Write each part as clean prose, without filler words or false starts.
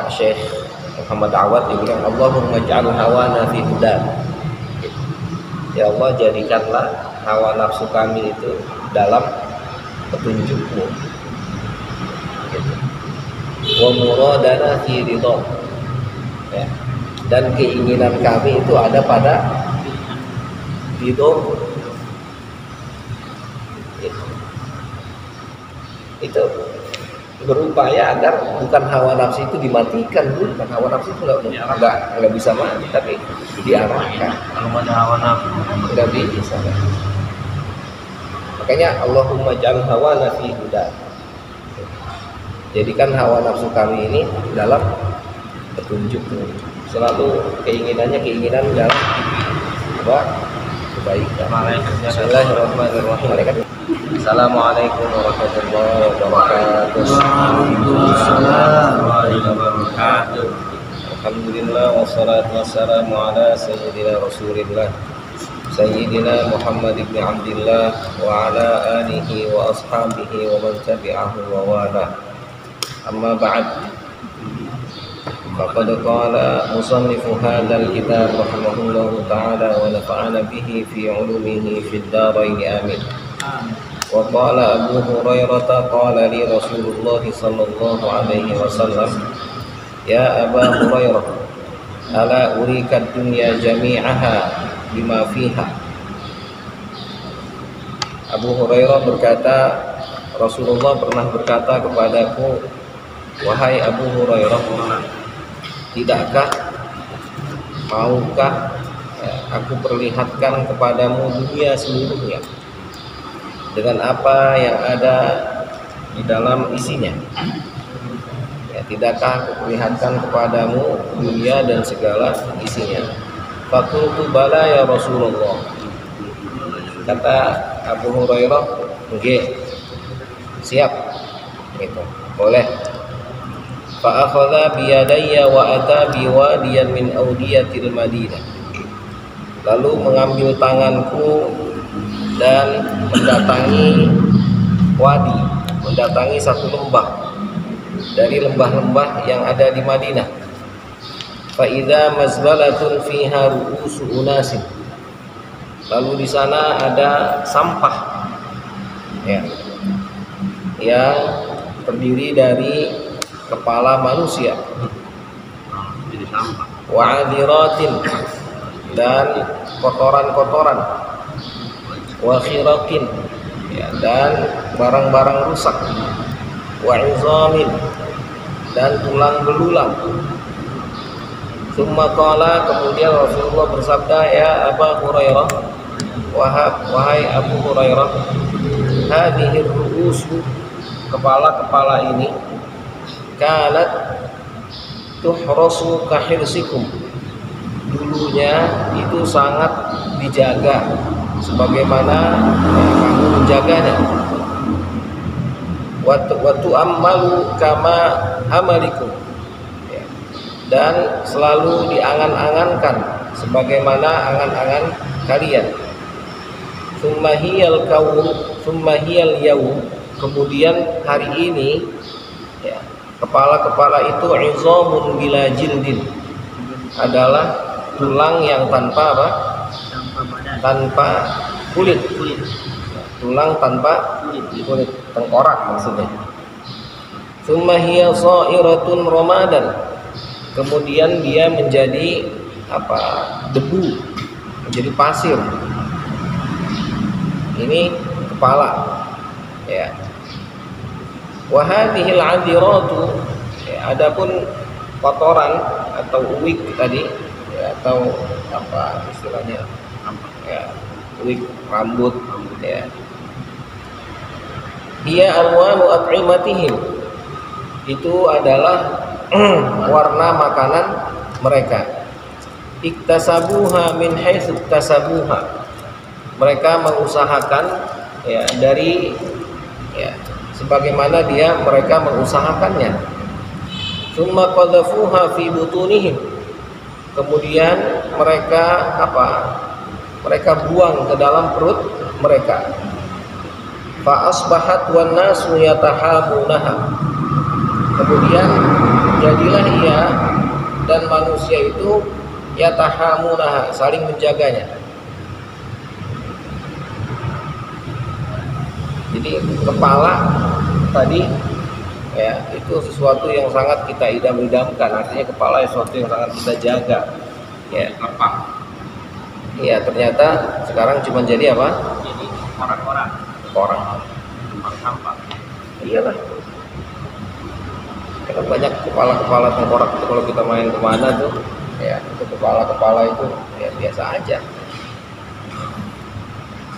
Syekh Muhammad Awad, dia bilang Allahumma ja'al hawana fi hudan. Ya Allah, jadikanlah hawa nafsu kami itu dalam petunjukmu. Wa muradana fi ridha. Ya. Dan keinginan kami itu ada pada ridho. Itu berupaya agar bukan hawa nafsu itu dimatikan, bukan hawa nafsu itu nggak bisa mati, tapi diarahkan. Kalau ada hawa nafsu Nggak bisa. Makanya Allahumma ja'al hawana fi hudan. Jadikan hawa nafsu kami ini dalam petunjukmu. Selalu keinginannya keinginan dalam kebaikan. Bismillahirrahmanirrahim. Assalamualaikum warahmatullahi wabarakatuh. Alhamdulillah wassalatu wassalamu ala sayyidina Rasulillah Sayyidina Muhammad ibn Abdillah wa ala alihi wa ashabihi wa man tabi'ahu wa wala. Amma ba'd. Faqad qala musannifu hadzal kitab rahimahullahu ta'ala wa nafa'ana bihi fi 'ulumihi fid dharain amin. Wa qala Abu Hurairah qala li Rasulullah sallallahu alaihi wasallam, ya Abu Hurairah, ala urika dunya jami'aha bima fiha. Abu Hurairah berkata, Rasulullah pernah berkata kepadaku, wahai Abu Hurairah, tidakkah, maukah aku perlihatkan kepadamu dunia seluruhnya dengan apa yang ada di dalam isinya? Tidakkah aku perlihatkan kepadamu dunia dan segala isinya? Faqultu bala ya Rasulullah. Kata Abu Hurairah, nggih, siap, gitu, boleh. Fa akhadha bi yadayya wa ata bi wadiyan min awdiyatil Madinah. Lalu mengambil tanganku dan mendatangi wadi, mendatangi satu lembah dari lembah-lembah yang ada di Madinah. Fa idza mazbalatun fiha ru'usu unasin. Lalu di sana ada sampah, ya, yang terdiri dari kepala manusia. jadi sampah. Wa adiratin, dan kotoran-kotoran. Wa khiraqin, ya, dan barang-barang rusak. Wa izamin, dan tulang belulang. Tsumma qala, kemudian Rasulullah bersabda, ya Abu Hurairah, wahai Abu Hurairah, hadhihi ru'usu, kepala-kepala ini, kanat tuhrasu kahirsikum, dulunya itu sangat dijaga sebagaimana kamu menjaganya. Watu ammalu kama amalikum, dan selalu diangan-angankan sebagaimana angan-angan kalian. Summahiyal kaum, summahiyal yaum, kemudian hari ini, ya, kepala-kepala itu izamun bila jildin, adalah tulang yang tanpa apa? Tanpa kulit. Tulang tanpa kulit, tengkorak maksudnya. Tsumma hiya sha'iratun ramadan, kemudian dia menjadi apa? Debu, menjadi pasir. Ini kepala, ya. Wa hadhil 'adiratu, ya, adapun kotoran atau uwik tadi, ya, atau apa istilahnya, ya, uwik rambut, ya. Dia alwanu at'imatihim, itu adalah warna makanan mereka. Iktasabuha min haitsu iktasabuha, mereka mengusahakan, ya, dari, ya, sebagaimana mereka mengusahakannya. Tsumma qadhafuha fi butunihim, kemudian mereka apa? Mereka buang ke dalam perut mereka. Fa asbahat wan nasu yatahabunaha, Kemudian jadilah ia dan manusia itu yatahamunaha, saling menjaganya. Jadi kepala tadi ya itu sesuatu yang sangat kita idam-idamkan, artinya kepala sesuatu yang sangat kita jaga. Ya, Apa? iya ternyata sekarang cuma jadi apa? Jadi orang-orang Orang. tempat sampah. Iyalah. Karena banyak kepala-kepala tengkorak itu kalau kita main kemana tuh, ya itu kepala-kepala itu ya biasa aja.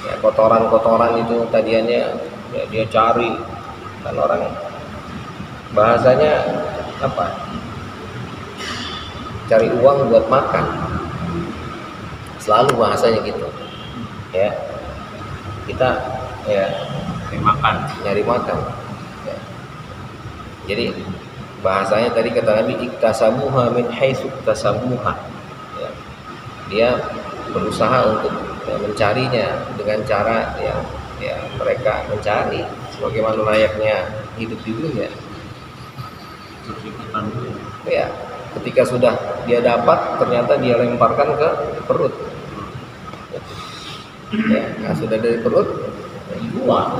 Ya kotoran-kotoran itu tadiannya ya dia cari, kan orang bahasanya apa? Cari uang buat makan. Selalu bahasanya gitu. Ya. Kita ya Dimakan. nyari makan. Ya. Jadi bahasanya tadi kata Nabi iktasamuha min haitsu iktasamuha. Ya. Dia berusaha untuk mencarinya dengan cara yang ya mereka mencari sebagaimana layaknya hidup di dunia. Terus ikutan dulu. Ya, ketika sudah dia dapat ternyata dia lemparkan ke perut. Ya, nah sudah dari perut ya dibuang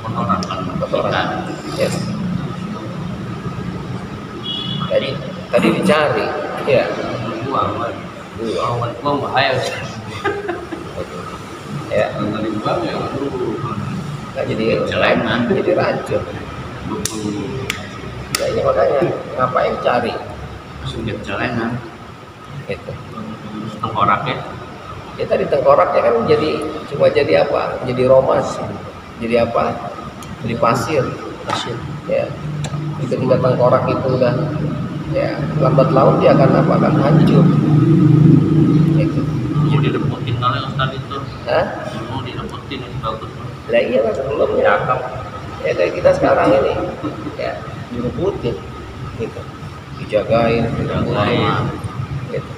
Kotoran kan. kotoran. Ya. Tadi dicari, ya. Buang. Buang. Buang bahaya. Ya, Kalau dibuang ya aduh. nah jadi Celengan. jadi racun. Ya, ini makanya ngapain cari Langsung jadi celengan. itu. Tengkorak ya. Ya tadi tengkoraknya kan cuma jadi apa? Jadi romas, jadi apa? Jadi pasir. Ya. Ketika tengkorak itu udah ya lambat laun dia akan apa? Akan hancur. Itu. Mau direbutin kali Ustaz itu. Hah? Mau direbutin itu bagus. Lah iya lah sebelumnya. Ya kayak kita sekarang ini ya direbutin gitu. Dijagain, direbutin. Gitu.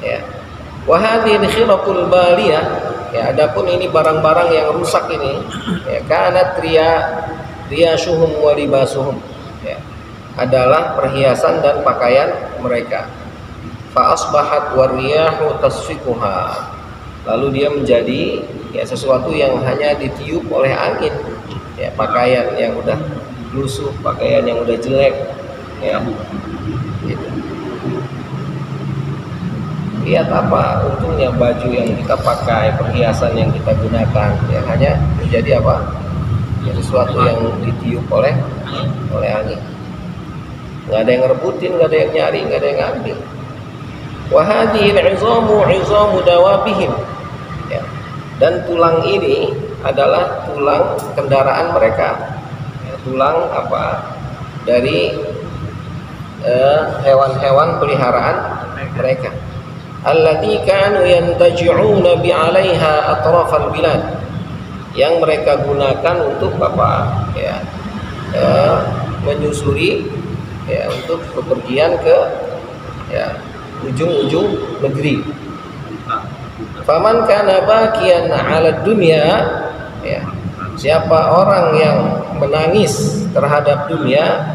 Ya. Wa hadhihi khiraqul baliyah, ya adapun ini barang-barang yang rusak ini ya kanat riyashuhum wa libasuhum, ya adalah perhiasan dan pakaian mereka. Fa asbahat wariyahu tasfiquha, lalu dia menjadi ya sesuatu yang hanya ditiup oleh angin, ya pakaian yang udah lusuh, pakaian yang udah jelek, ya gitu. Lihat apa untungnya baju yang kita pakai, perhiasan yang kita gunakan, ya hanya menjadi apa? Ya, sesuatu yang ditiup oleh angin. Nggak ada yang ngerebutin, nggak ada yang nyari, nggak ada yang ngambil. Wa hadhihi al-'idhamu 'idhamu dawabihim. Ya. Dan tulang ini adalah tulang kendaraan mereka. Ya, tulang apa? Dari hewan-hewan peliharaan mereka. Allati kanu yantaji'una bi'alaiha atrafal bilad, yang mereka gunakan untuk apa ya menyusuri ya untuk bepergian ke ya ujung-ujung negeri. Faman kana bakiyan 'ala dunya, ya siapa orang yang menangis terhadap dunia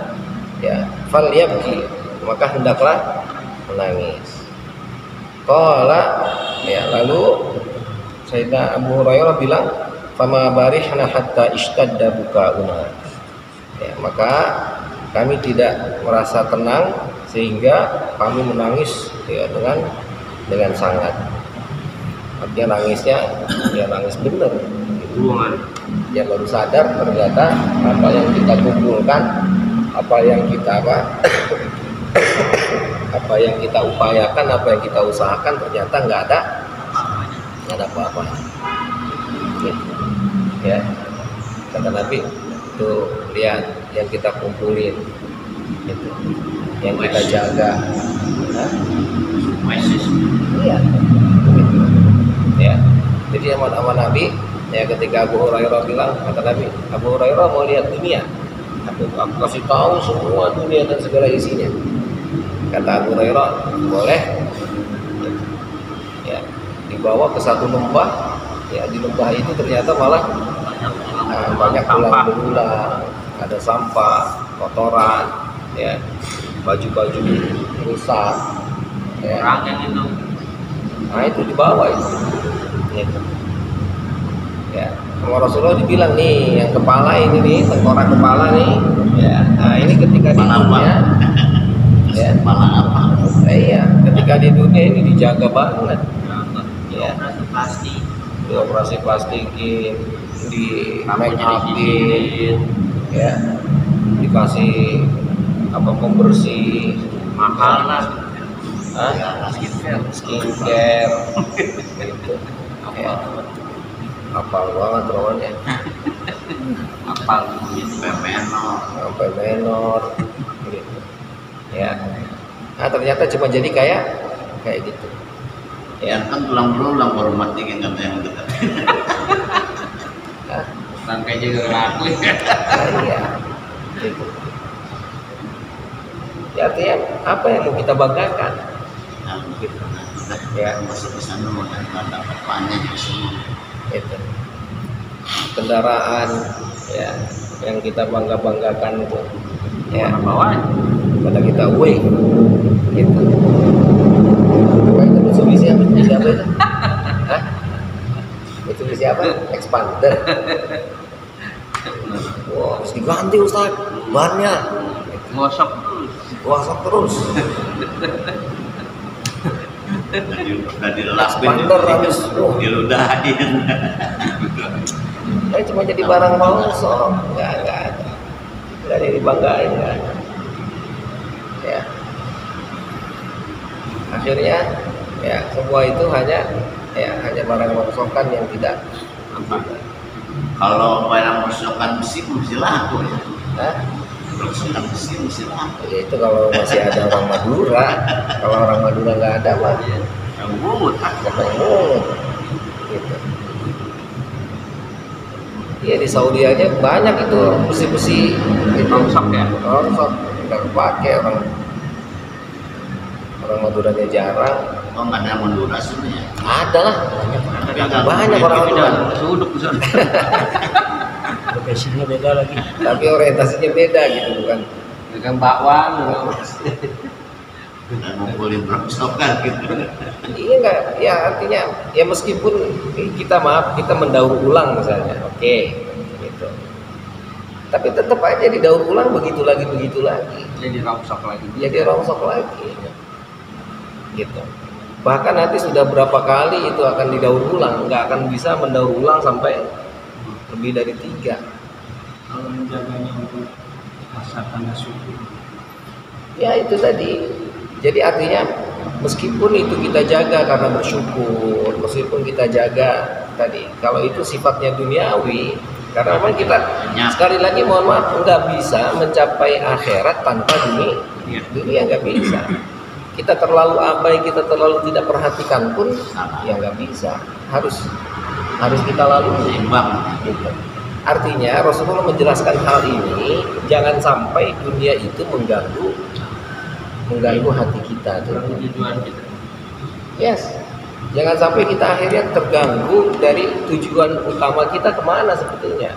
ya falyabki, maka hendaklah menangis. Qala, ya lalu Sayyidina Abu Hurairah bilang, "Fama barihna hatta ishtadda bukauna." Ya, maka kami tidak merasa tenang sehingga kami menangis ya dengan sangat. Artinya nangisnya ya nangis benar. Dia baru sadar ternyata apa yang kita kumpulkan, apa yang kita apa yang kita upayakan, apa yang kita usahakan ternyata nggak ada apa-apa. Gitu. Ya, kata Nabi, tuh lihat yang kita kumpulin, gitu. Yang kita jaga. Iya. Gitu. Ya, jadi sama Nabi, ya ketika Abu Hurairah bilang, kata Nabi, Abu Hurairah mau lihat dunia. Aku kasih tahu semua dunia dan segala isinya. Kata Abu Hurairah, boleh. Ya, dibawa ke satu lembah. Ya, di lembah itu ternyata malah banyak tulang belulang, ada sampah. kotoran, ya, baju-baju rusak, ya. Orang yang itu. Nah itu dibawa itu, gitu. Ya, sama Rasulullah dibilang nih, yang kepala ini nih, tengkorak kepala nih, ya. Nah ini ketika di dunia, ya, Malah apa? iya, ketika di dunia ini dijaga banget, ya. Operasi plastik. Dioperasi plastikin, di make upin, ya, dikasih apa pembersih, Mahal lah. Hah? Skincare. Skincare, gitu. Ya. Apal banget romannya, Apal gitu. Menor. sampai menor, gitu. Ya. Nah ternyata cuma jadi kayak gitu. Ya kan tulang belulang baru mati kan kata yang dekat. Nah, Bangkai juga laku. iya. Gitu. Ya, artinya apa yang mau kita banggakan? Nah, Gitu. ya masuk ke sana mau dapat banyak semua. Itu kendaraan, ya, yang kita banggakan itu, ya, Bawaan. pada kita gitu. Apa itu Mitsubishi apa itu? Hah? Mitsubishi apa? Expander. Wah, harus diganti Ustaz bannya. Ngosok terus. Gosok terus. Udah dilapin. Expander habis. Diludahin. Cuma jadi barang rongsok. Enggak ada. Enggak ada yang dibanggain kan. Ya. Akhirnya ya semua itu hanya barang rongsokan yang tidak Kalau barang rongsokan besi mesti laku ya. Hah? Rongsokan besi mesti laku. Ya itu kalau masih ada orang Madura. Kalau orang Madura nggak ada mah Yang bungut. siapa yang mungut gitu. Iya di Saudi aja banyak itu besi-besi itu Rongsok ya. rongsok nggak kepake orang Maduranya jarang. Oh nggak ada yang Madura sebenarnya. Ada lah banyak orang Madura. Suduk di sana. Lokasinya beda lagi. Tapi orientasinya beda gitu bukan. Dengan bakwan. Dan ngumpulin rongsokan gitu. Iya enggak, ya artinya ya meskipun kita mendaur ulang misalnya, oke, gitu. Tapi tetap aja didaur ulang begitu lagi. Jadi rongsok lagi. Jadi rongsok lagi, gitu. Bahkan nanti sudah berapa kali itu akan didaur ulang, nggak akan bisa mendaur ulang sampai lebih dari 3. Kalau menjaganya untuk masa tanda suku. Ya itu tadi. Jadi artinya meskipun itu kita jaga karena bersyukur, meskipun kita jaga tadi, kalau itu sifatnya duniawi, karena memang kita sekali lagi mohon maaf nggak bisa mencapai akhirat tanpa dunia nggak bisa. Kita terlalu abai, kita terlalu tidak perhatikan pun ya nggak bisa. Harus kita lalui. Seimbang. Gitu. Artinya Rasulullah menjelaskan hal ini, jangan sampai dunia itu mengganggu hati kita tuh. Tujuan kita. Yes. Jangan sampai kita akhirnya terganggu dari tujuan utama kita kemana sebetulnya.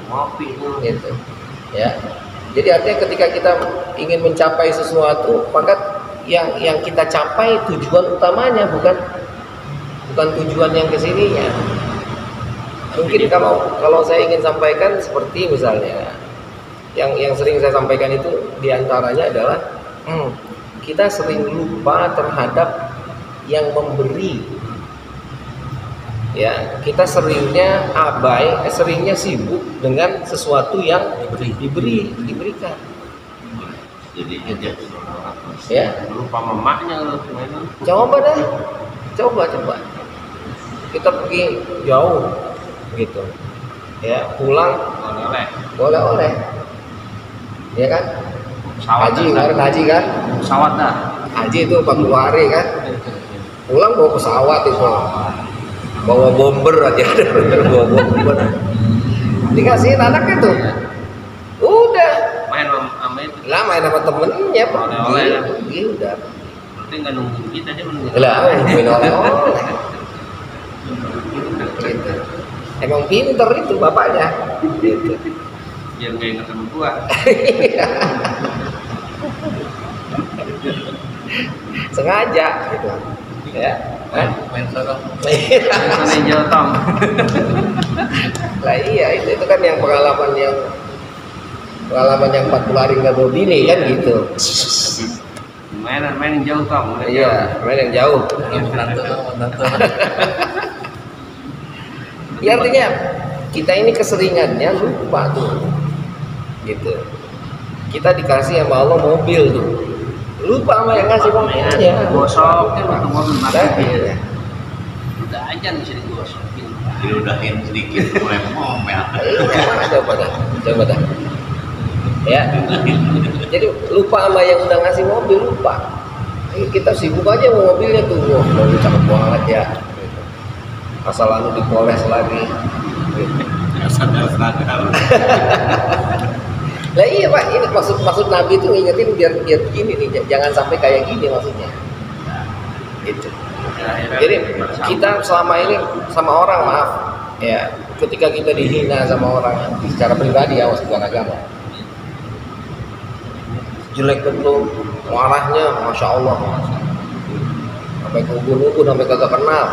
Ngopi itu. Gitu. Ya. Jadi artinya ketika kita ingin mencapai sesuatu, maka yang kita capai tujuan utamanya bukan tujuan yang kesininya. Mungkin kalau saya ingin sampaikan seperti misalnya yang sering saya sampaikan itu diantaranya adalah kita sering lupa terhadap yang memberi. Ya, kita seringnya sibuk dengan sesuatu yang diberikan. Jadi aja. Ya, Lupa memaknya loh. coba. Kita pergi jauh, gitu. Ya, pulang boleh. Ya kan? Haji kan? Pesawat dah. Haji itu 40 hari kan? Pulang bawa pesawat itu. Bawa bomber aja. Bawa bomber. Dikasihin anaknya tuh. Udah. Main sama itu. Lah main sama temennya Oleh-oleh ya. pergi udah. Berarti nggak nungguin kita aja menunggu. Lah main oleh-oleh. Gitu. Emang pinter itu bapaknya. Gitu. Biar nggak ingat sama gua. Sengaja gitu ya kan Main ninja Tom. lah iya itu kan yang pengalaman yang 40 hari nggak bawa bini kan gitu. Main yang jauh Tom. Iya main yang jauh. Ya artinya kita ini keseringannya lupa tuh gitu. Kita dikasih sama Allah mobil tuh, lupa sama yang ngasih mobilnya. Gosok kan untuk mobil Iya. Udah aja bisa digosokin. Diludahin sedikit mulai ngomel. Iya, coba dah. Ya. Jadi lupa sama yang udah ngasih mobil, lupa. Kita sibuk aja sama mobilnya tuh, wah mobil cakep banget ya. Asal lalu dipoles lagi. Sadar. Lah iya Pak, ini maksud Nabi itu ngingetin biar begini nih, jangan sampai kayak gini maksudnya. Gitu. Jadi kita selama ini sama orang maaf ya, ketika kita dihina sama orang secara pribadi ya, bukan agama. Jelek betul, marahnya masya Allah, sampai ke ubun-ubun, sampai kagak kenal,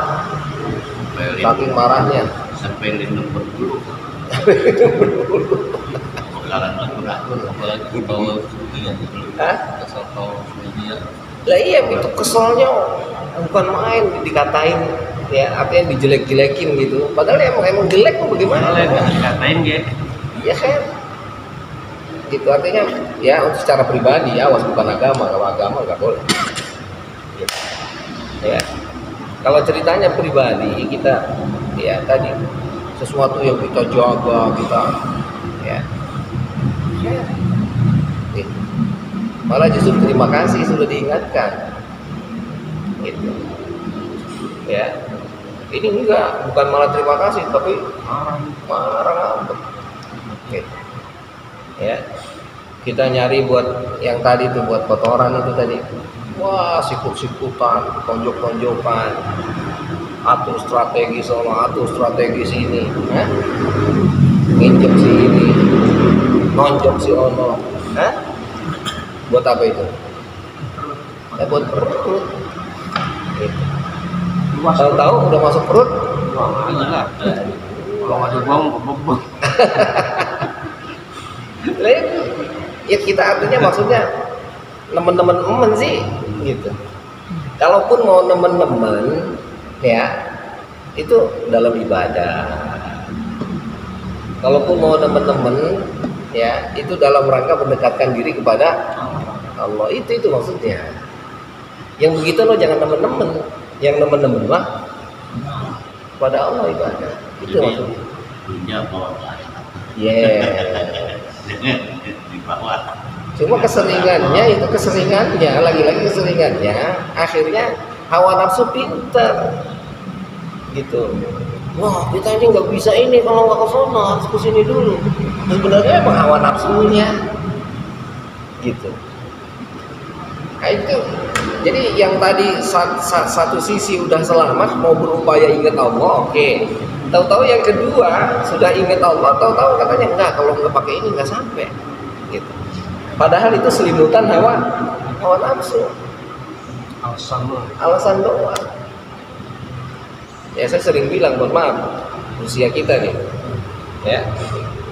saking marahnya. Sampai lindung berbulu. Bakalan atur-atur apalagi bawa dia. Kesel tahu dia. Lah iya itu keselnya bukan main, dikatain ya, artinya dijelek-jelekin gitu. Padahal emang jelek mau bagaimana? Dikatain gitu. Iya kan? Gitu artinya ya untuk secara pribadi ya, awas bukan agama. Kalau agama nggak boleh. Gitu. Ya. Kalau ceritanya pribadi kita ya tadi sesuatu yang kita jaga kita ya. Gitu. Malah justru terima kasih sudah diingatkan gitu ya. Ini enggak, bukan malah terima kasih tapi marah gitu ya. Kita nyari buat yang tadi tuh, buat kotoran itu tadi, wah sikut-sikutan, tonjok-tonjokan, atur strategi sono, atur strategi sini ya. Nginjek si ini, nonjok si ono, buat apa itu? Buat perut. Gitu. Tahu-tahu udah masuk perut, Buang aja lah. Kalau nggak dibuang, bobok. Ya kita artinya maksudnya nemen-nemen sih, gitu. Kalaupun mau nemen-nemen, ya itu dalam ibadah. Kalaupun mau nemen-nemen, ya itu dalam rangka mendekatkan diri kepada Allah. Itu maksudnya. Yang begitu lo jangan nemen-nemen. Yang nemen-nemen lah pada Allah ibadah. Itu maksudnya. Punya bawa di bawah. Cuma keseringannya lagi-lagi keseringannya, akhirnya hawa nafsu pinter gitu. Wah kita ini nggak bisa ini kalau nggak ke sono, harus ke sini dulu. Sebenarnya emang hawa nafsunya gitu. Nah, itu jadi yang tadi satu sisi udah selamat mau berupaya ingat Allah, oke. Tahu-tahu yang kedua sudah ingat Allah, tahu-tahu katanya enggak, kalau nggak pakai ini nggak sampai gitu. Padahal itu selimutan hawa nafsu, alasan doang. Ya saya sering bilang, mohon maaf, usia kita nih ya,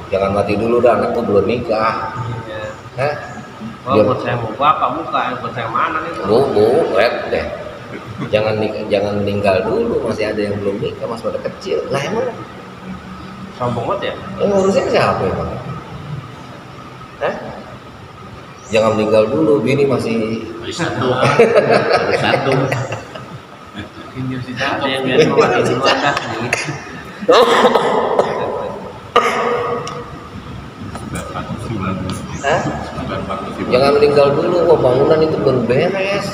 jangan mati dulu dah, anak tuh belum nikah. Buat saya mau bapak muka, buat saya mana nih? Red deh. Jangan meninggal dulu, masih ada yang belum nikah, masih pada kecil. Lah emang Sombong banget ya? Ngurusin siapa emang? Jangan meninggal dulu, bini masih satu. Ada yang biasa mati duluan dah. Jangan meninggal dulu, wah bangunan itu belum beres,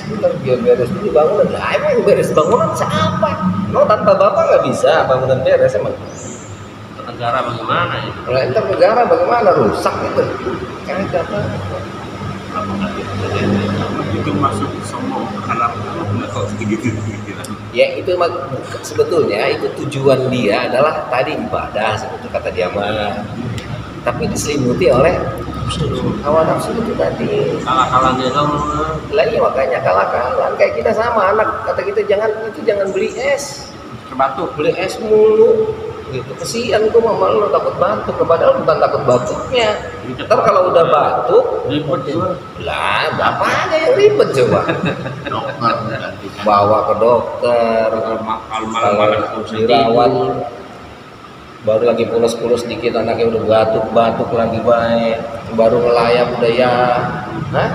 biar beres dulu bangunan. Lah emang beres bangunan siapa? Mau tanpa bapak nggak bisa bangunan beres emang. Negara bagaimana ya? Kalau entar negara bagaimana, rusak itu. Kagak apa. Itu masuk semua halal atau segitu. Ya itu sebetulnya itu tujuan dia adalah tadi ibadah seperti kata dia mah. tapi diselimuti oleh hawa nafsu itu tadi. Kalah-kalah dia dong. Lah iya makanya kalah-kalah kayak kita sama anak kata kita jangan beli es. Terbatuk. Beli es mulu gitu, kesian tuh mama lo takut batuk, padahal bukan takut batuknya. Ntar kalau udah batuk Ribet juga. lah bapaknya yang ribet coba. Dokter Bawa ke dokter, Kalau kalau malam-malam dirawat baru lagi pulas-pulas dikit anaknya udah batuk lagi baik, baru ngelayap udah ya. Hah?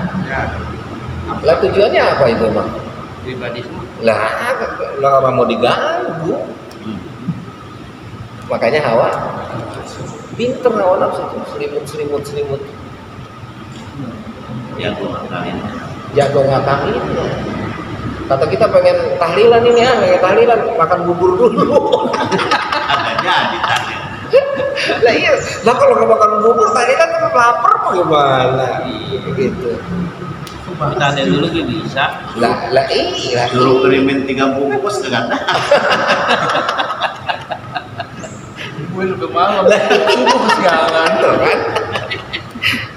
Lah tujuannya apa itu mah? pribadi semua. Lah orang mau diganggu. Makanya hawa pinter hawa nafsu itu selimut yang gue ngakalin. jago ngakalin. Kata kita pengen tahlilan ini ya, pengen tahlilan makan bubur dulu. Agak jadi tadi. Lah iya, lah kalau nggak makan bubur tahlilan kan lapar mau gimana? Gitu. Kita ada dulu gitu bisa. Lah iya. Suruh kirimin 3 bungkus enggak ada. Gue lebih malam. Lah jangan tuh kan.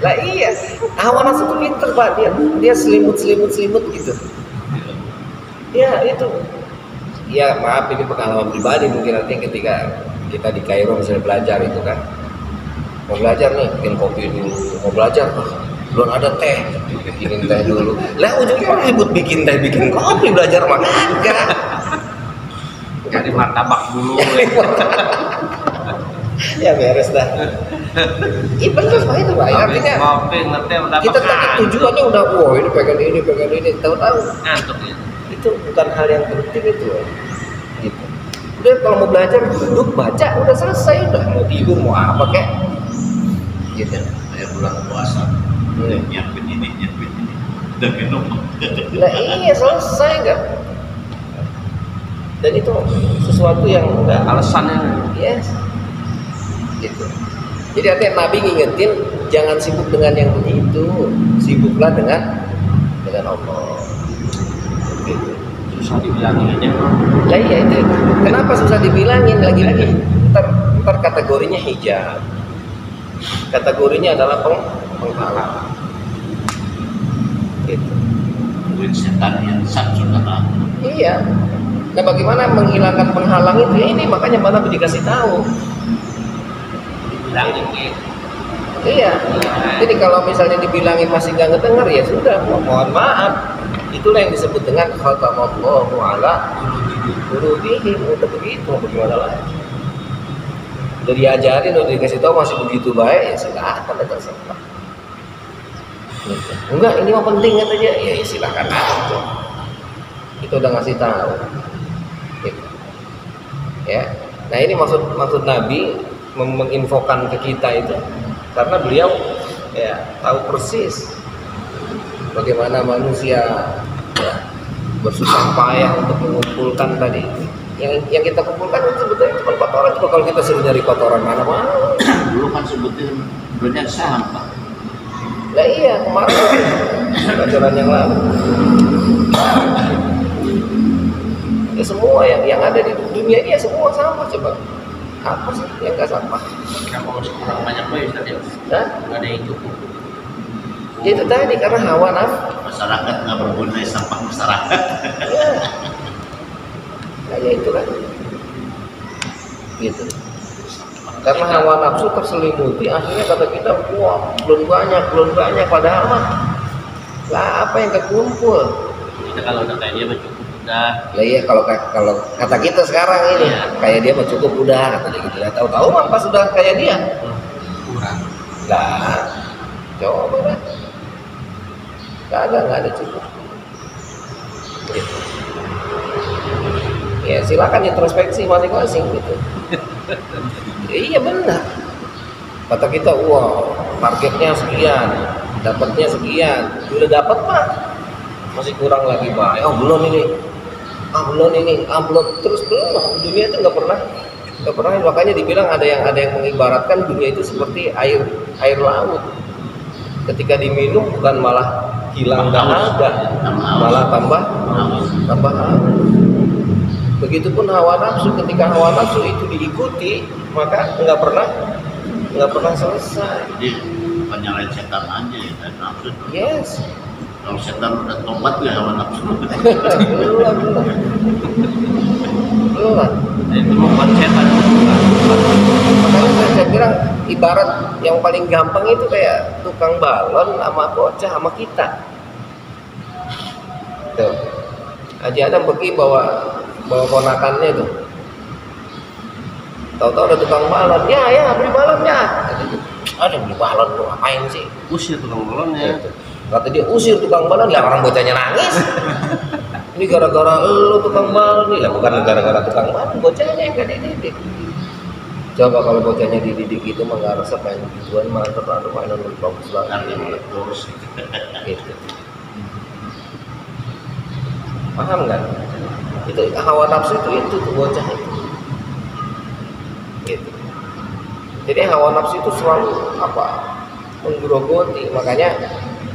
Lah iya, hawa nafsu itu pinter Pak, dia selimut gitu. Ya itu. Ya maaf ini pengalaman pribadi mungkin nanti ketika kita di Kairo misalnya belajar itu kan. Mau belajar nih, bikin kopi dulu. Mau belajar, belum ada teh, bikinin teh dulu. Lah ujungnya ribut bikin teh, bikin kopi, belajar mah enggak. Cari martabak dulu. Ya beres dah. Iya benar Pak itu Pak. Artinya Kopi ngerti martabak. kita tadi tujuannya udah wow ini pengen ini tahu-tahu ngantuk ya. itu bukan hal yang penting itu gitu. Udah kalau mau belajar duduk baca udah selesai, udah mau tidur mau apa kek gitu. Saya bulan puasa. Udah nyiapin ini. Udah minum. Lah iya selesai enggak. Dan itu sesuatu yang enggak Alasannya yes gitu. Jadi artinya Nabi ngingetin jangan sibuk dengan yang begitu, sibuklah dengan Allah. Gitu. susah dibilangin aja. Lah iya itu. Kenapa susah dibilangin? Lagi-lagi ntar kategorinya hijab. Kategorinya adalah penghalang. Gitu. Mungkin setan yang sakit atau Iya. Nah bagaimana menghilangkan penghalang itu? Ya ini makanya mana dikasih tahu. Bilangin gitu. Iya. Jadi kalau misalnya dibilangin masih nggak ngedenger ya sudah, mohon maaf. Itulah yang disebut dengan khatamallahu ala qulubihim. Udah begitu, bagaimana lagi? Udah diajarin, udah dikasih tahu masih begitu baik, ya silakan terserah. Gitu. Enggak, ini mah penting katanya. Ya silakan aja. Itu udah ngasih tahu. Gitu. Ya. Nah ini maksud Nabi menginfokan ke kita itu karena beliau ya tahu persis bagaimana manusia ya, bersusah payah untuk mengumpulkan tadi yang kita kumpulkan itu sebetulnya cuma kotoran. Coba kalau kita suruh nyari kotoran mana dulu kan sebutin banyak sampah. Lah iya kemarin pelajaran yang lalu ya semua yang ada di dunia ini ya semua sampah. Coba apa sih yang nggak sampah? Kenapa harus kurang banyak boy tadi? Hah? Nggak ada yang cukup. Ya itu tadi karena hawa nafsu. Masyarakat nggak berguna sampah masyarakat. Ya. Kayak itu kan. Gitu. Karena hawa nafsu terselimuti akhirnya kata kita wah belum banyak padahal mah lah apa yang kekumpul. Kita kalau udah kayak dia mah cukup udah. Lah iya kalau kata kita sekarang ini kayak dia mah cukup udah kata dia gitu. Ya tahu-tahu mah pas sudah kayak dia Kurang. lah coba deh. Nggak ada cukup. Gitu. Ya silakan introspeksi masing-masing gitu. Ya, iya benar. Kata kita, wah targetnya sekian, dapatnya sekian, udah dapat Pak, masih kurang lagi Pak. Oh belum ini, belum terus belum. Dunia itu nggak pernah. Makanya dibilang ada yang mengibaratkan dunia itu seperti air laut. Ketika diminum bukan malah hilang dahaga, malah tambah haus. Begitupun hawa nafsu, ketika hawa nafsu itu diikuti maka nggak pernah nggak pernah selesai. Jadi bukan nyalain setan aja ya, dan nafsu. Yes. Kalau setan udah tobat ya hawa nafsu. Belum. Itu bukan setan. Makanya saya bilang ibarat yang paling gampang itu kayak tukang balon sama bocah sama kita. Tuh. Haji Adam pergi bawa ponakannya itu. Tahu-tahu ada tukang balon. Ya beli balon ya. Ada beli balon lu ngapain sih? Usir tukang balonnya. Kata dia usir tukang balon, lah orang bocahnya nangis. Ini gara-gara lu tukang balon nih, lah bukan gara-gara tukang balon, bocahnya yang gak dididik. Coba kalau bocahnya dididik itu mah nggak resep main gituan, malah terlalu mainan lebih bagus lagi. Gitu. Paham kan? Itu hawa nafsu itu tuh bocah itu. Gitu. Jadi hawa nafsu itu selalu menggerogoti. Makanya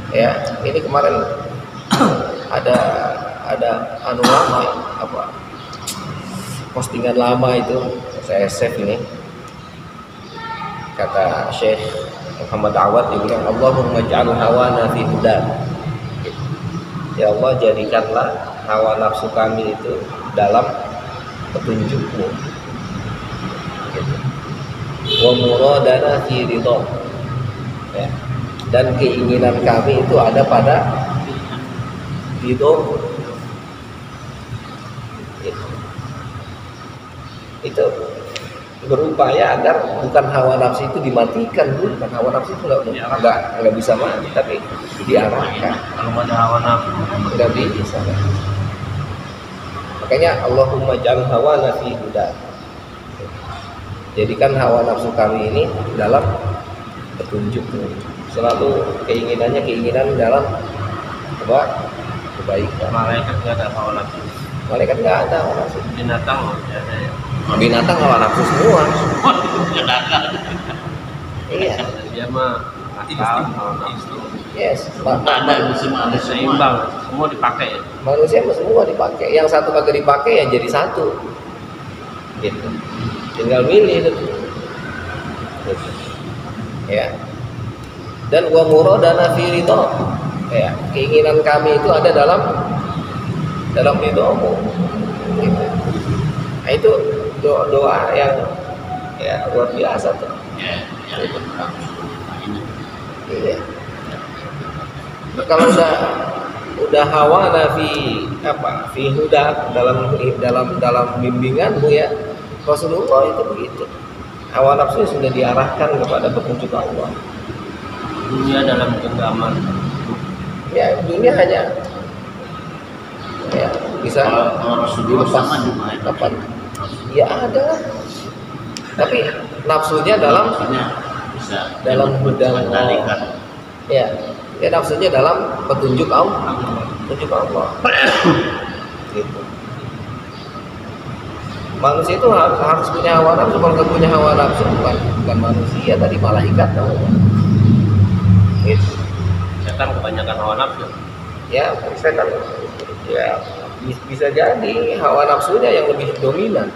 ya ini kemarin ada lama postingan lama itu saya save ini, kata Syekh Muhammad Awad, dia bilang Allahumma ja'al hawana fi hudan. Ya Allah, jadikanlah hawa nafsu kami itu dalam petunjukmu, gitu. Wa muradana fi ridha, ya. Dan keinginan kami itu ada pada ridho, gitu. Itu berupaya agar bukan hawa nafsu itu dimatikan, bukan hawa nafsu itu nggak bisa mati, tapi diarahkan. Kalau ada hawa nafsu Nggak bisa. Makanya Allahumma ja'al hawana fi hudan. Jadikan hawa nafsu kami ini dalam petunjukmu. Selalu keinginan dalam kebaikan. malaikat nggak ada hawa nafsu. Malaikat nggak ada hawa nafsu. Binatang nggak ada ya. Binatang hawa nafsu semua. Iya. Dia mah akal, hawa nafsu. Yes. Ada semua, ada Seimbang, semua dipakai. Manusia semua dipakai. Yang satu kagak dipakai ya jadi satu. Gitu. Tinggal milih itu. Gitu. Ya. Dan wa muradana fi ridha. Ya, keinginan kami itu ada dalam ridhomu. Gitu. Nah, itu doa yang ya luar biasa tuh. Iya. Kalau udah hawa fi huda dalam bimbinganmu ya, Rasulullah itu begitu. Hawa nafsu sudah diarahkan kepada petunjuk Allah. Dunia dalam genggaman. Ya, dunia hanya ya bisa kalau Rasulullah sama juga ya. kapan? Ya ada lah. Tapi nafsunya bisa dalam gudang kendalikan. Ya, nafsunya dalam petunjuk Allah. Gitu. Manusia itu harus punya hawa nafsu. Kalau nggak punya hawa nafsu bukan manusia, tadi malaikat namanya. Gitu. Setan kebanyakan hawa nafsu. Ya, setan ya bisa jadi hawa nafsunya yang lebih dominan.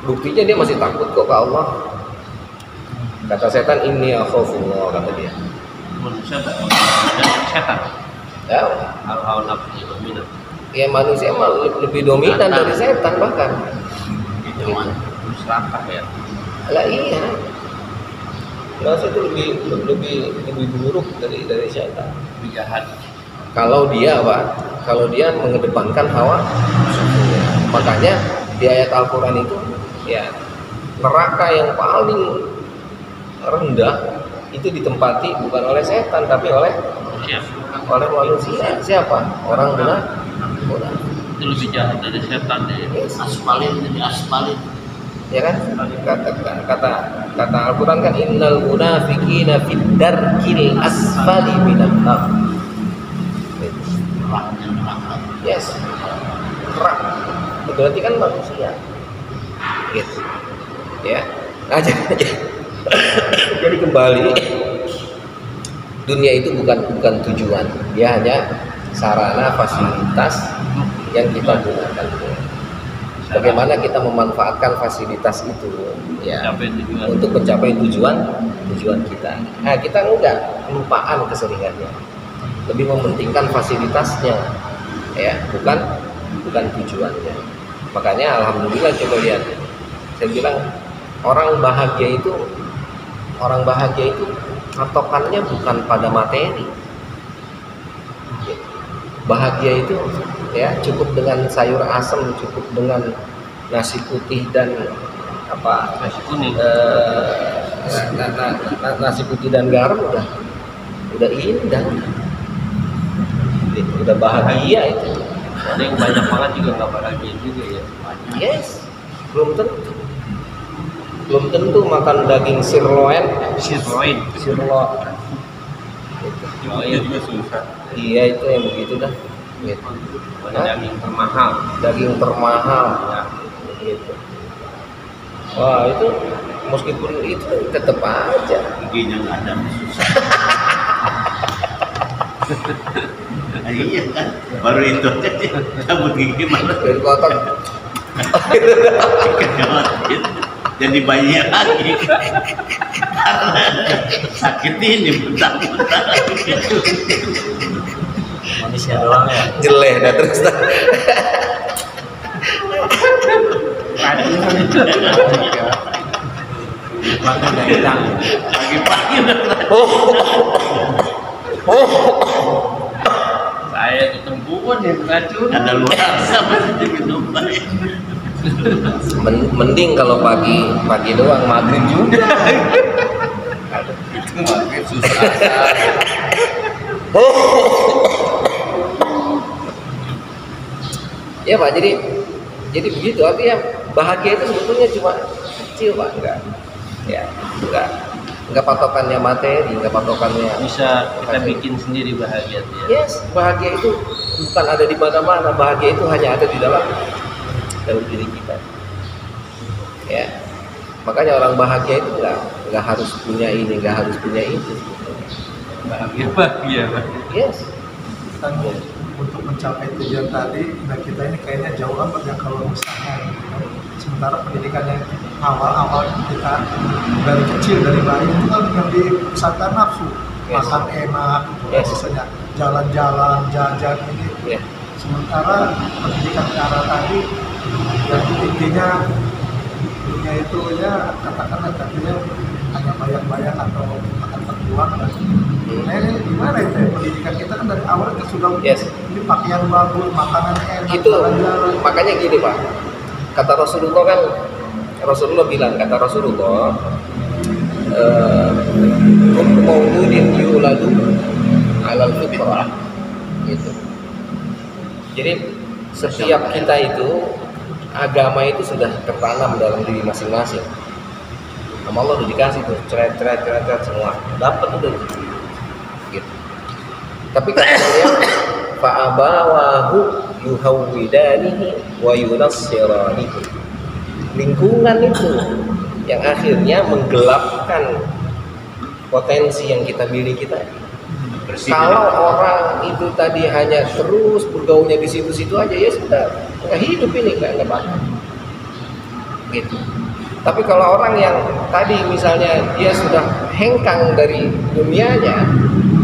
Buktinya dia masih takut kok ke Allah. Kata setan, inni akhafullah, kata dia. Manusia dan setan. Ya, Hawa nafsu dominan. ya manusia mah lebih dominan dari setan bahkan. Gitu. Serakah ya. Lah iya. Manusia itu lebih buruk dari setan. Lebih jahat. Kalau dia mengedepankan hawa nafsunya. Makanya di ayat Al-Qur'an itu ya neraka yang paling rendah itu ditempati bukan oleh setan tapi oleh manusia. Siapa? Orang munafik. Itu lebih jahat dari setan deh. Aspalin. Ya kan? Kata Al-Qur'an kan innal munafiqina fid darkil asfali minan nar. Yes. Neraka. Berarti kan manusia. Gitu. Ya. Nah, jadi kembali, dunia itu bukan tujuan, dia hanya sarana fasilitas yang kita gunakan. Bagaimana kita memanfaatkan fasilitas itu ya Mencapai tujuan. untuk mencapai tujuan kita. Nah, kita enggak kelupaan keseringannya. Lebih mementingkan fasilitasnya ya, bukan tujuannya. Makanya alhamdulillah coba lihat. Saya bilang orang bahagia itu patokannya bukan pada materi. Bahagia itu ya cukup dengan sayur asam, cukup dengan nasi putih dan Nasi kuning. nasi putih dan garam udah indah, udah bahagia itu. Ada yang banyak banget juga nggak bahagia juga ya. Yes, belum tentu makan daging sirloin. Sirloin. Jualnya juga susah. Iya itu yang begitu dah. Gitu. Ada daging termahal. Daging termahal. Ya. Gitu. Wah itu meskipun itu tetap aja. Giginya nggak ada, susah. Iya kan, baru itu aja dia cabut gigi malah Dari kotor. jadi bayi lagi karena sakit ini bentar-bentar. Manusia doang ya. Jeleh dah terus. Makan dari hilang. Pagi-pagi udah Saya ketempuan ya racun. ada luar sama diminum baik. Mending kalau pagi doang, maghrib juga. Itu maghrib susah. Ya Pak, jadi begitu artinya bahagia itu sebetulnya cuma kecil Pak, enggak patokannya materi, enggak patokannya. Bisa kita bikin sendiri bahagia tuh ya. Yes, bahagia itu bukan ada di mana-mana, bahagia itu hanya ada di dalam diri kita. Ya, makanya orang bahagia itu enggak harus punya ini, enggak harus punya itu. Bahagia. Yes. Kan untuk mencapai tujuan tadi, nah kita ini kayaknya jauh amat ya kalau misalnya sementara pendidikan yang awal kita dari kecil, dari bayi itu kan yang dipusatkan nafsu. Yes. Makan enak, Yes. misalnya jalan-jalan, jajan ini. Ya. Sementara pendidikan ke arah tadi yang intinya dunia itu ya katakanlah tadinya hanya bayang-bayang atau akan terbuang. Nah ini gimana itu ya? Pendidikan kita kan dari awal kita sudah Yes. ini pakaian bagus, makanan enak, Itu jalan-jalan. makanya gini Pak, kata Rasulullah kan, Rasulullah bilang, kata Rasulullah, kullu mauludin yuladu alal fitrah, gitu. Jadi setiap kita itu agama itu sudah tertanam dalam diri masing-masing. Sama Allah udah dikasih tuh, ceret semua, dapat udah gitu. Tapi katanya fa'abawahu yuhawwidanihi wa yunassiranihi. Lingkungan itu yang akhirnya menggelapkan potensi yang kita miliki tadi. Kalau orang itu tadi hanya terus bergaulnya di situ-situ aja, ya sudah nggak hidup ini, nggak bagus gitu. Tapi kalau orang yang tadi misalnya dia sudah hengkang dari dunianya,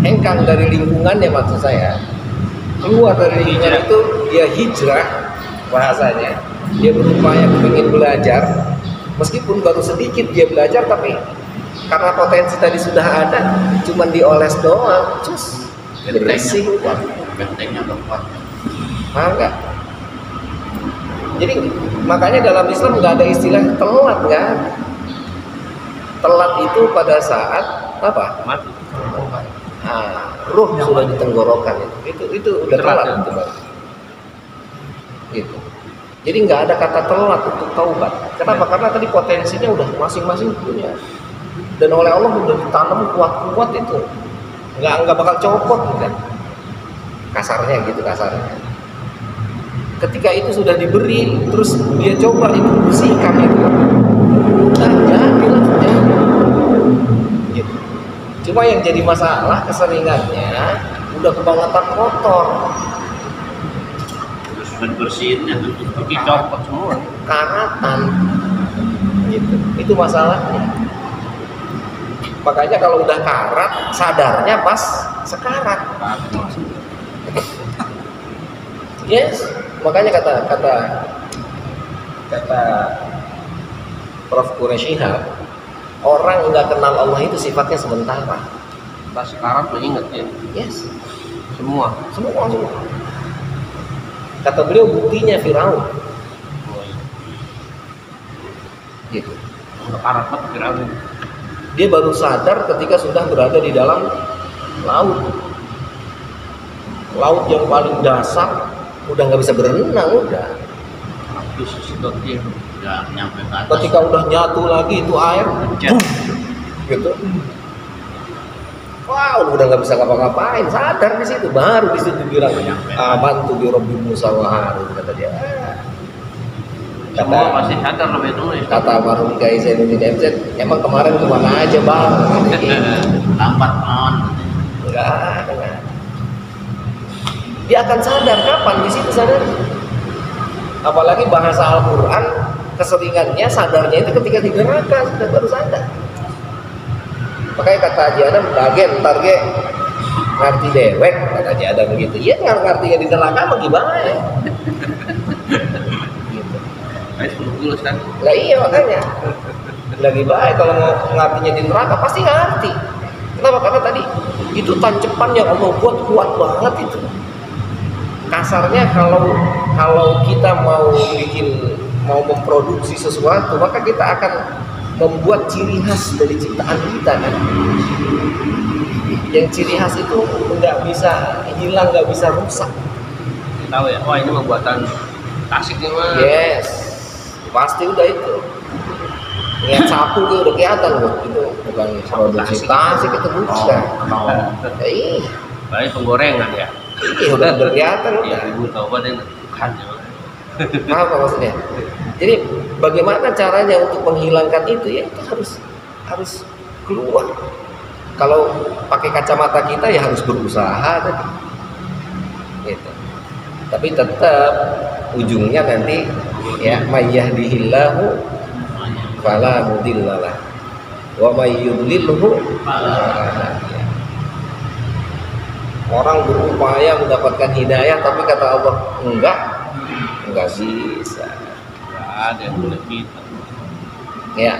hengkang dari lingkungannya, maksud saya keluar dari lingkungan itu, dia hijrah bahasanya, dia berupaya ingin belajar, meskipun baru sedikit dia belajar, tapi karena potensi tadi sudah ada, cuman dioles doang, cus bersih, Bentengnya udah kuat. paham nggak? Jadi makanya dalam Islam nggak ada istilah telat, nggak ada. Telat itu pada saat apa? Mati. Ruh sudah di tenggorokan itu udah telat itu Bang. Gitu. Jadi nggak ada kata telat untuk taubat. Kenapa? Karena tadi potensinya udah masing-masing punya. Dan oleh Allah udah ditanam kuat-kuat itu. Nggak bakal copot kan. Kasarnya gitu kasarnya. Ketika itu sudah diberi, terus dia coba itu bersihkan itu. Nah, jadi langsung gitu. Cuma yang jadi masalah keseringannya udah kebangetan kotor. Bukan bersihinnya tuh. Dicopot semua. karatan gitu. Itu masalahnya. Makanya kalau udah karat, sadarnya pas sekarat. Yes, makanya kata Prof. Quraisyihab, orang nggak kenal Allah itu sifatnya sementara. Pas sekarang tuh inget ya. Yes, Semua. semua. Kata beliau buktinya Firaun. Gitu. Udah karat banget Firaun. Dia baru sadar ketika sudah berada di dalam laut. Laut yang paling dasar, udah nggak bisa berenang udah. Terus sedotnya Udah nyampe ke atas. Ketika udah nyatu lagi itu air, Jet. gitu. Wow, udah nggak bisa ngapa-ngapain, sadar di situ, baru di situ bilang aman tuh di Rabbi Musa wa Harun, kata dia. semua pasti sadar lebih dulu ya. Kata almarhum Kiai Zainuddin MZ, emang kemarin kemana aja bang? Lambat on. Enggak. Dia akan sadar kapan di situ sadar. Apalagi bahasa Al-Quran keseringannya sadarnya itu ketika di neraka sudah baru sadar. Makanya kata Haji Adam, bagian ntar ge ngerti dewek, kata Haji Adam begitu. Iya ngertinya di neraka mah gimana ya? Gitu. Kayak 10 kilo kan. Lah iya makanya lagi baik kalau mau ngertinya di neraka pasti ngerti. Kenapa? Karena tadi itu tancepan yang Allah buat kuat banget itu. Kasarnya kalau kita mau memproduksi sesuatu, maka kita akan membuat ciri khas dari ciptaan kita kan. Yang ciri khas itu nggak bisa hilang, nggak bisa rusak. Tahu ya, wah ini mah buatan Tasik nih mah. Yes, pasti udah itu. Lihat sapu tuh udah kelihatan loh, itu bukan produksi Tasik itu bukan. Iya, Baik penggorengan ya. udah kelihatan udah. Ya ibu tahu apa deh bukan ya. Apa maksudnya? Jadi bagaimana caranya untuk menghilangkan itu ya itu harus keluar. Kalau pakai kacamata kita ya harus berusaha tadi. Gitu. Tapi tetap ujungnya nanti ya mayyahdihillahu fala mudhillalah wa may yudlilhu fala hadiya. Orang berupaya mendapatkan hidayah tapi kata Allah enggak bisa. Ada yang boleh kita. Ya.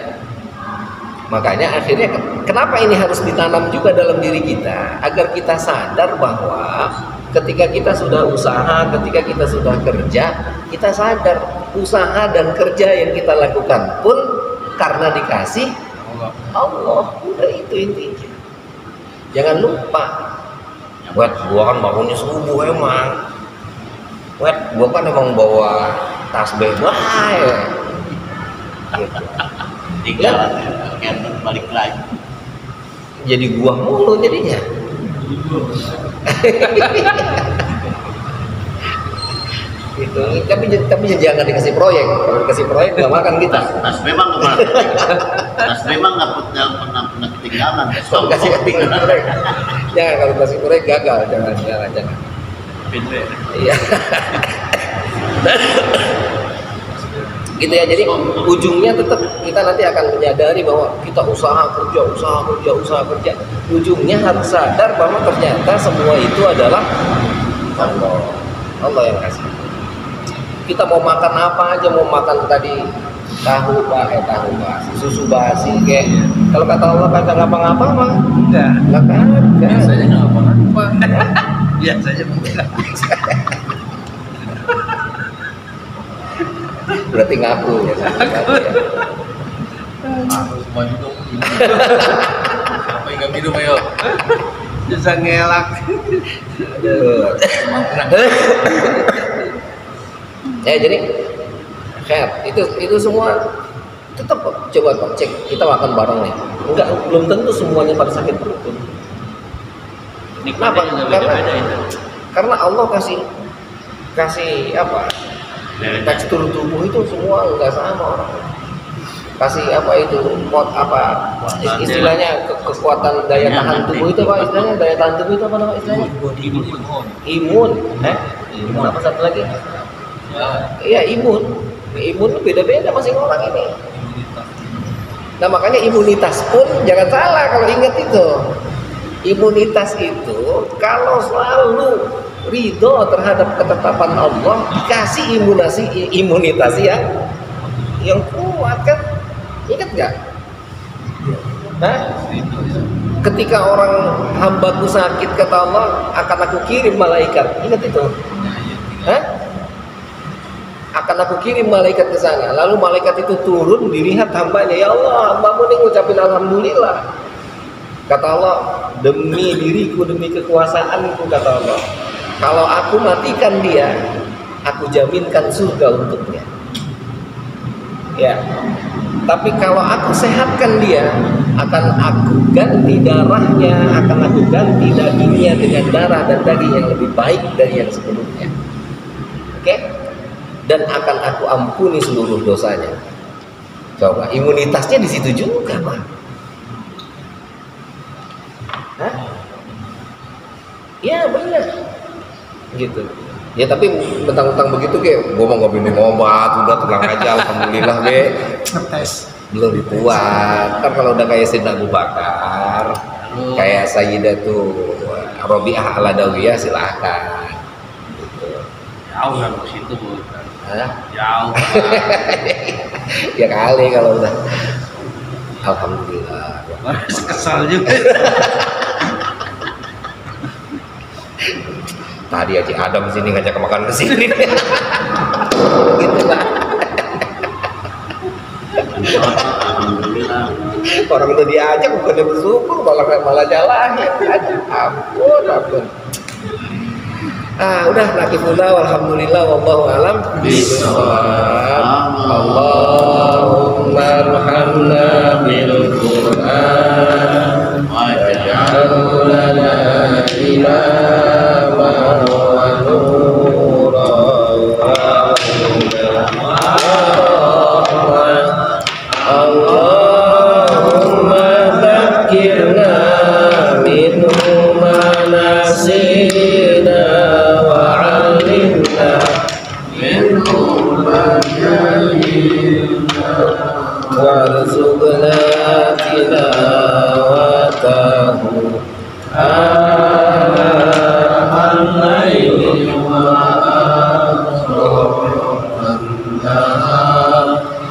Makanya akhirnya kenapa ini harus ditanam juga dalam diri kita agar kita sadar bahwa ketika kita sudah usaha, ketika kita sudah kerja, kita sadar usaha dan kerja yang kita lakukan pun karena dikasih Allah. Udah itu intinya. Jangan lupa. Buat gua kan bangunnya subuh emang. Gua kan emang bawa tasbih bae. Gitu. Tinggal kan balik lagi. Jadi gua mulu jadinya. Gitu. Tapi jangan dikasih proyek. Kalau dikasih proyek nggak makan kita. Tas memang nggak pernah. Tas memang nggak pernah ketinggalan. Kalau kasih proyek, jangan kalau kasih proyek gagal. Jangan. Pinter. Iya. Gitu ya. Jadi ujungnya tetap kita nanti akan menyadari bahwa kita usaha kerja. Ujungnya harus sadar bahwa ternyata semua itu adalah Allah yang kasih. Kita mau makan apa aja, mau makan tadi tahu basi, susu basi kayak kalau kata Allah kagak ngapa-ngapa mah Enggak. kagak. Biasanya nggak apa-apa. Biasanya enggak. Berarti ngaku ya. Harus maju dong. Siapa yang nggak minum ayo? Bisa ngelak. Ya jadi itu semua tetap coba cek kita makan bareng nih. Enggak, belum tentu semuanya pada sakit perut. Kenapa? Karena Allah kasih apa? Tekstur tubuh itu semua enggak sama orang. Kasih apa itu istilahnya kekuatan daya tahan tubuh itu apa istilahnya? Daya tahan tubuh itu apa nama istilahnya? Imun. Imun apa satu lagi? Iya, imun beda-beda masing orang ini. Nah makanya imunitas pun jangan salah kalau ingat itu. Imunitas itu kalau selalu ridho terhadap ketetapan Allah, dikasih imunitas yang kuat kan? Ingat nggak? Hah? Ketika orang hambaku sakit kata Allah, akan aku kirim malaikat. Ingat itu? Hah? Akan aku kirim malaikat ke sana. Lalu malaikat itu turun, dilihat hambanya. Ya Allah, hambamu ini ngucapin alhamdulillah. Kata Allah, demi diriku, demi kekuasaanku, kata Allah, kalau aku matikan dia, aku jaminkan surga untuknya. Ya. Tapi kalau aku sehatkan dia, akan aku ganti darahnya, akan aku ganti dagingnya dengan darah dan daging yang lebih baik dari yang sebelumnya. Oke? Dan akan aku ampuni seluruh dosanya. Coba, imunitasnya di situ juga, Pak. Hah? Ya benar. Gitu. Ya tapi mentang-mentang begitu kayak gua mau minum obat, udah tenang aja, alhamdulillah be. Ngetes. Belum dikuat. Kan kalau udah kayak Sayyidina Abu Bakar, kayak Sayyidatu Rabi'ah al-Adawiyah silahkan. Gitu. Jauh kan ke situ, Bu. Hah? Jauh. Ya kali kalau udah alhamdulillah. Kesal juga. Tadi Haji Adam sini ngajak makan ke sini. Gitu lah. Alhamdulillah. Orang itu diajak bukannya bersyukur malah nyalahin. Ampun. Udah nakifullah walhamdulillah wallahu alam bishawab. Allahumma arhamna bil Qur'an waj'alhu lana imaman wa nuran wa hudan wa rahmah. Allahumma dzakirna minhu ma nasina wa 'allimna minhu ma jahilna warzuqna tilawatahu al-laili wa atrafan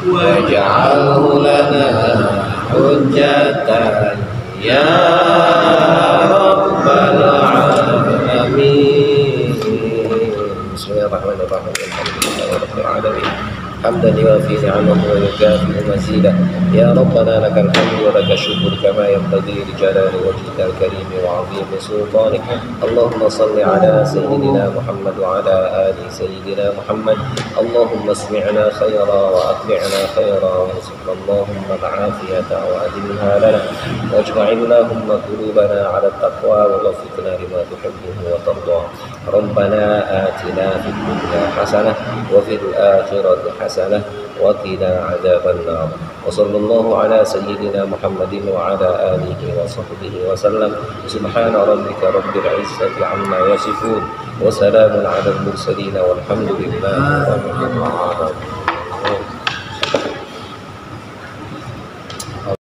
waj'alhu lana hujjatan ya rabbal alamin. Bismillahirrahmanirrahim. Alhamdulillahirabbil alamin. حمدا يوافي نعمه ويكافئ مزيدا يا ربنا لك الحمد ولك الشكر كما ينبغي لجلال وجهك الكريم وعظيم سلطانك. اللهم صل على سيدنا محمد وعلى آل سيدنا محمد. اللهم اسمعنا خيرا وأطلعنا خيرا وارزقنا اللهم العافية وأدمها لنا واجمع اللهم قلوبنا على التقوى ووفقنا لما تحبه وترضى. ربنا آتنا في الدنيا حسنة وفي الآخرة حسنة وقنا عذاب النار. وصلى الله على سيدنا محمد وعلى آله وصحبه وسلم. سبحان ربك رب العزة عما يصفون وسلام على المرسلين والحمد لله رب العالمين.